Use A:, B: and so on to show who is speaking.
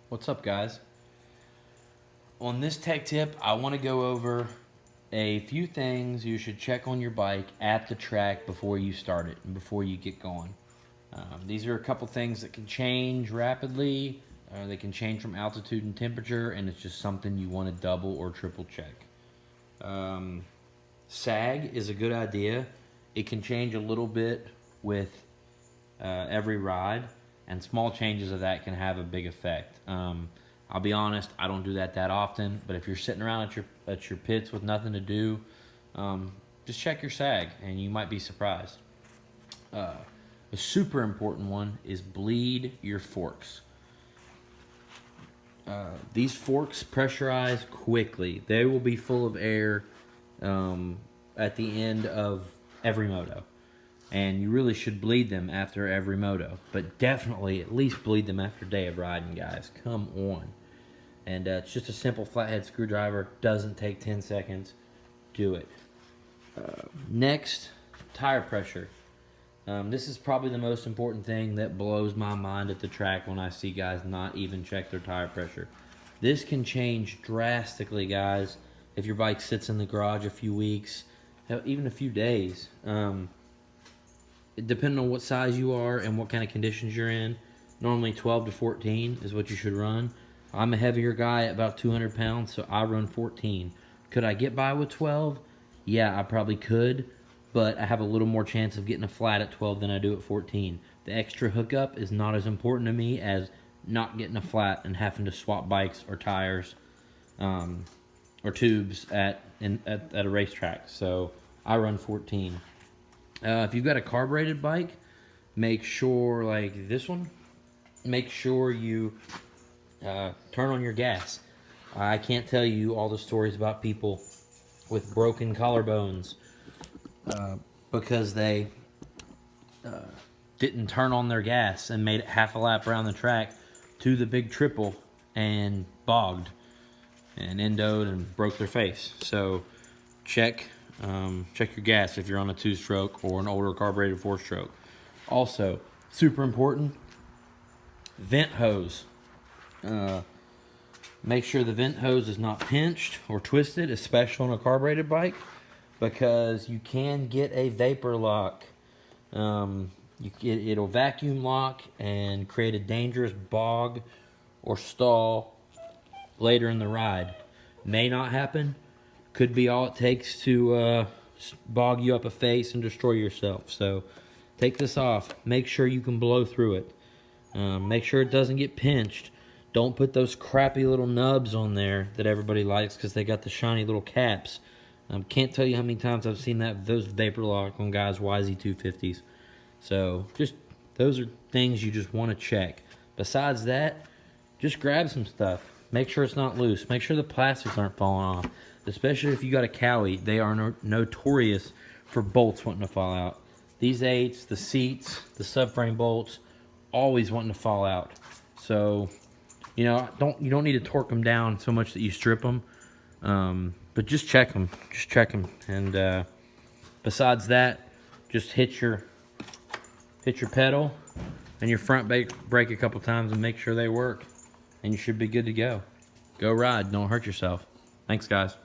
A: What's up, guys? On this tech tip, I want to go over a few things you should check on your bike at the track before you start it and before you get going. These are a couple things that can change rapidly. They can change from altitude and temperature, and it's just something you want to double or triple check. Sag is a good idea. It can change a little bit with every ride, and small changes of that can have a big effect. I'll be honest, I don't do that often, but if you're sitting around at your pits with nothing to do, just check your sag, and you might be surprised. A super important one is bleed your forks. These forks pressurize quickly. They will be full of air at the end of every moto. And you really should bleed them after every moto. But definitely at least bleed them after a day of riding, guys. Come on. And it's just a simple flathead screwdriver. Doesn't take 10 seconds. Do it. Next, tire pressure. This is probably the most important thing that blows my mind at the track when I see guys not even check their tire pressure. This can change drastically, guys, if your bike sits in the garage a few weeks, even a few days. Depending on what size you are and what kind of conditions you're in, normally 12 to 14 is what you should run. I'm a heavier guy at about 200 pounds, so I run 14. Could I get by with 12? Yeah, I probably could, but I have a little more chance of getting a flat at 12 than I do at 14. The extra hookup is not as important to me as not getting a flat and having to swap bikes or tires or tubes at a racetrack. So I run 14. If you've got a carbureted bike, make sure, like this one, make sure you turn on your gas. I can't tell you all the stories about people with broken collarbones because they didn't turn on their gas and made it half a lap around the track to the big triple and bogged and endoed and broke their face. So check your gas if you're on a 2-stroke or an older carbureted 4-stroke. Also, super important, vent hose. Make sure the vent hose is not pinched or twisted, especially on a carbureted bike, because you can get a vapor lock. It'll vacuum lock and create a dangerous bog or stall later in the ride. May not happen. Could be all it takes to bog you up a face and destroy yourself. So take this off. Make sure you can blow through it. Make sure it doesn't get pinched. Don't put those crappy little nubs on there that everybody likes because they got the shiny little caps. Can't tell you how many times I've seen those vapor lock on guys' YZ250s. So just those are things you just want to check. Besides that, just grab some stuff. Make sure it's not loose. Make sure the plastics aren't falling off. Especially if you got a Cowie, they are notorious for bolts wanting to fall out. These 8s, the seats, the subframe bolts, always wanting to fall out. So, you don't need to torque them down so much that you strip them. But just check them. Just check them. And besides that, just hit your pedal and your front brake a couple times and make sure they work. And you should be good to go. Go ride. Don't hurt yourself. Thanks, guys.